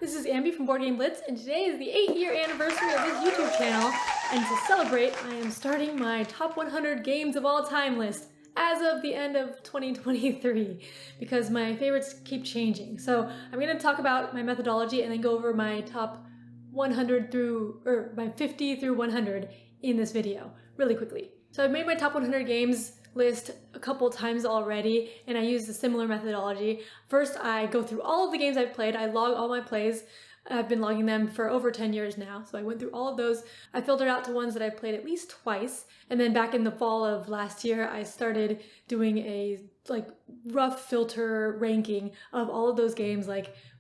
this is Ambie from Board Game Blitz, and today is the 8-year anniversary of this YouTube channel, and to celebrate, I am starting my top 100 games of all time list as of the end of 2023, because my favorites keep changing. So I'm going to talk about my methodology and then go over my top 100 my 50 through 100 in this video, really quickly. So I've made my top 100 games list a couple times already, and I use a similar methodology. First, I go through all of the games I've played. I log all my plays. I've been logging them for over 10 years now, so I went through all of those. I filtered out to ones that I've played at least twice, and then back in the fall of last year, I started doing a rough filter ranking of all of those games,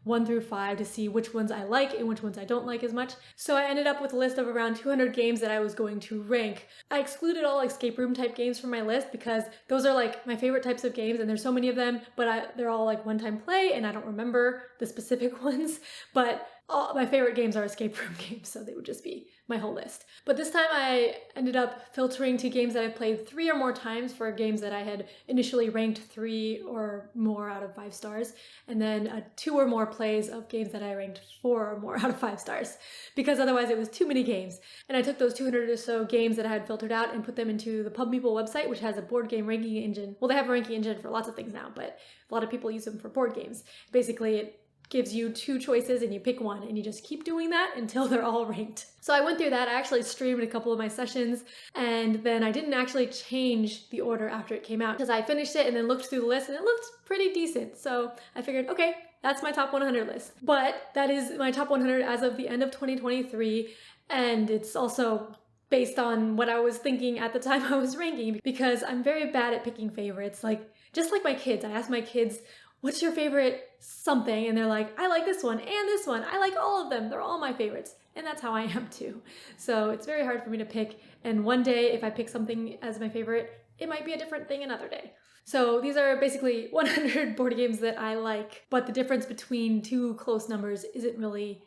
1 through 5, to see which ones I like and which ones I don't like as much. So I ended up with a list of around 200 games that I was going to rank. I excluded all escape room type games from my list because those are my favorite types of games, and there's so many of them, but they're all one-time play and I don't remember the specific ones. But all my favorite games are escape room games, so they would just be my whole list. But this time I ended up filtering to games that I've played 3 or more times for games that I had initially ranked 3 or more out of 5 stars, and then 2 or more plays of games that I ranked 4 or more out of 5 stars, because otherwise it was too many games. And I took those 200 or so games that I had filtered out and put them into the PubMeeple website, which has a board game ranking engine. Well, they have a ranking engine for lots of things now, but a lot of people use them for board games. Basically, it gives you 2 choices and you pick one, and you just keep doing that until they're all ranked. So I went through that. I actually streamed a couple of my sessions, and then I didn't actually change the order after it came out because I finished it and then looked through the list and it looked pretty decent. So I figured, okay, that's my top 100 list. But that is my top 100 as of the end of 2023, and it's also based on what I was thinking at the time I was ranking, because I'm very bad at picking favorites. Just like my kids, I ask my kids, what's your favorite something? And they're like, I like this one and this one. I like all of them. They're all my favorites. And that's how I am too. So it's very hard for me to pick. And one day, if I pick something as my favorite, it might be a different thing another day. So these are basically 100 board games that I like, but the difference between 2 close numbers isn't really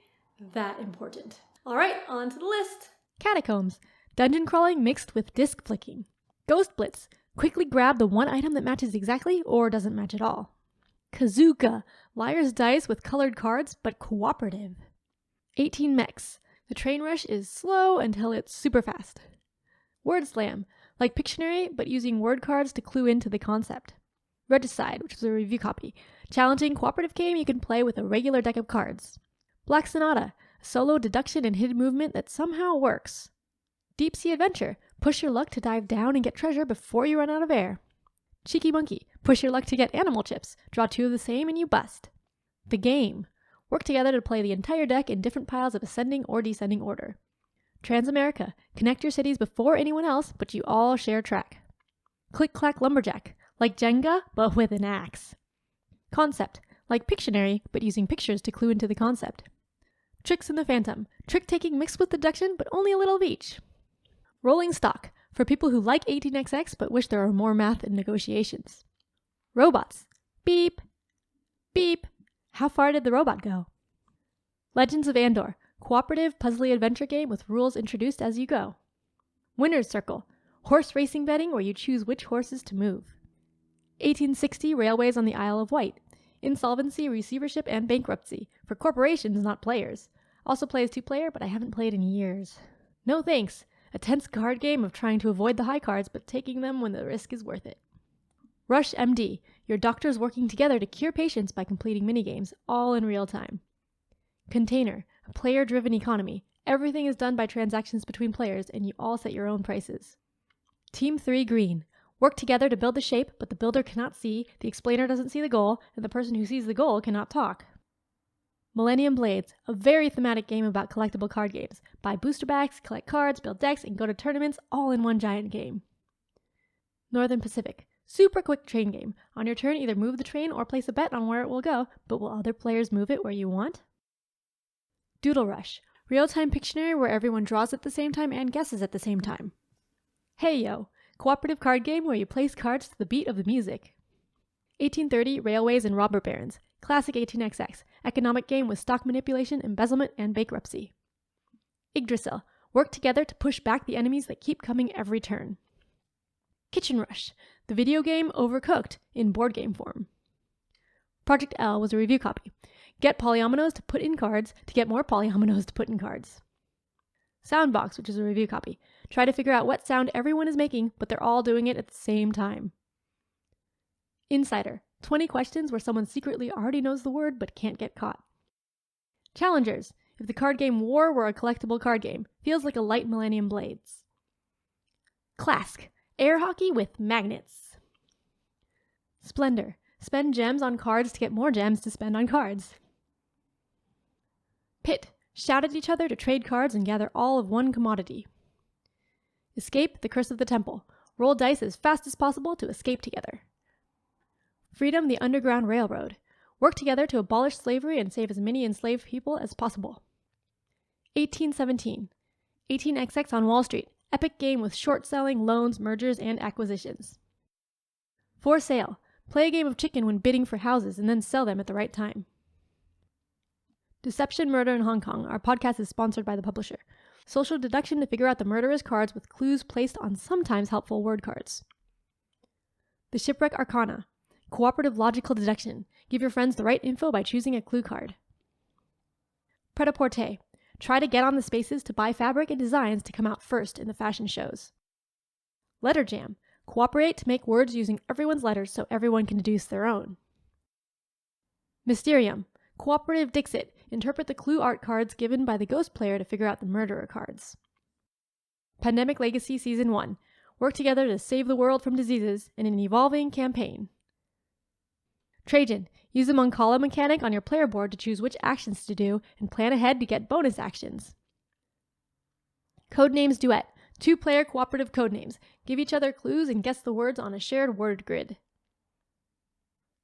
that important. All right, on to the list. Catacombs, dungeon crawling mixed with disc flicking. Ghost Blitz, quickly grab the one item that matches exactly or doesn't match at all. Kazuka, liar's dice with colored cards, but cooperative. 18 mechs, the train rush is slow until it's super fast. Word slam, like Pictionary, but using word cards to clue into the concept. Regicide, which is a review copy, challenging cooperative game you can play with a regular deck of cards. Black Sonata, a solo deduction and hidden movement that somehow works. Deep Sea Adventure, push your luck to dive down and get treasure before you run out of air. Cheeky Monkey, push your luck to get animal chips, draw 2 of the same and you bust. The Game, work together to play the entire deck in different piles of ascending or descending order. Transamerica, connect your cities before anyone else, but you all share track. Click Clack Lumberjack, like Jenga, but with an axe. Concept, like Pictionary, but using pictures to clue into the concept. Tricks in the Phantom, trick-taking mixed with deduction, but only a little of each. Rolling Stock, for people who like 18xx but wish there were more math and negotiations. Robots. Beep. Beep. How far did the robot go? Legends of Andor. Cooperative, puzzly adventure game with rules introduced as you go. Winner's Circle. Horse racing betting where you choose which horses to move. 1860 Railways on the Isle of Wight. Insolvency, receivership, and bankruptcy. For corporations, not players. Also plays 2-player, but I haven't played in years. No thanks. A tense card game of trying to avoid the high cards, but taking them when the risk is worth it. Rush MD, your doctors working together to cure patients by completing minigames, all in real time. Container, a player-driven economy. Everything is done by transactions between players, and you all set your own prices. Team 3 Green, work together to build the shape, but the builder cannot see, the explainer doesn't see the goal, and the person who sees the goal cannot talk. Millennium Blades, a very thematic game about collectible card games. Buy booster packs, collect cards, build decks, and go to tournaments all in one giant game. Northern Pacific, super quick train game. On your turn, either move the train or place a bet on where it will go, but will other players move it where you want? Doodle Rush, real-time Pictionary where everyone draws at the same time and guesses at the same time. Hey Yo, cooperative card game where you place cards to the beat of the music. 1830 Railways and Robber Barons, classic 18xx, economic game with stock manipulation, embezzlement, and bankruptcy. Yggdrasil, work together to push back the enemies that keep coming every turn. Kitchen Rush, the video game Overcooked in board game form. Project L was a review copy. Get polyominoes to put in cards to get more polyominoes to put in cards. Soundbox, which is a review copy. Try to figure out what sound everyone is making, but they're all doing it at the same time. Insider, 20 questions where someone secretly already knows the word but can't get caught. Challengers, if the card game War were a collectible card game, feels like a light Millennium Blades. Clask, air hockey with magnets. Splendor, spend gems on cards to get more gems to spend on cards. Pit, shout at each other to trade cards and gather all of one commodity. Escape, the curse of the temple. Roll dice as fast as possible to escape together. Freedom, the Underground Railroad. Work together to abolish slavery and save as many enslaved people as possible. 1817. 18XX on Wall Street. Epic game with short selling, loans, mergers, and acquisitions. For sale. Play a game of chicken when bidding for houses and then sell them at the right time. Deception, Murder in Hong Kong. Our podcast is sponsored by the publisher. Social deduction to figure out the murderer's cards with clues placed on sometimes helpful word cards. The Shipwreck Arcana. Cooperative logical deduction. Give your friends the right info by choosing a clue card. Pret-a-porter. Try to get on the spaces to buy fabric and designs to come out first in the fashion shows. Letter Jam. Cooperate to make words using everyone's letters so everyone can deduce their own. Mysterium. Cooperative Dixit. Interpret the clue art cards given by the ghost player to figure out the murderer cards. Pandemic Legacy Season 1. Work together to save the world from diseases in an evolving campaign. Trajan. Use the Moncala mechanic on your player board to choose which actions to do and plan ahead to get bonus actions. Codenames Duet. 2-player cooperative codenames. Give each other clues and guess the words on a shared word grid.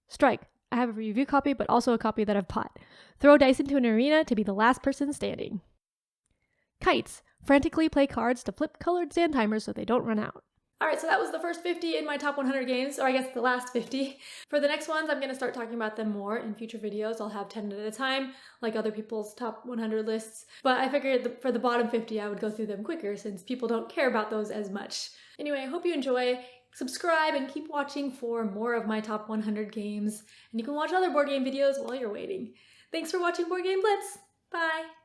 Strike. I have a review copy, but also a copy that I've bought. Throw dice into an arena to be the last person standing. Kites. Frantically play cards to flip colored sand timers so they don't run out. Alright, so that was the first 50 in my top 100 games, or I guess the last 50. For the next ones, I'm going to start talking about them more in future videos. I'll have 10 at a time, like other people's top 100 lists. But I figured for the bottom 50, I would go through them quicker since people don't care about those as much. Anyway, I hope you enjoy. Subscribe and keep watching for more of my top 100 games. And you can watch other board game videos while you're waiting. Thanks for watching Board Game Blitz. Bye!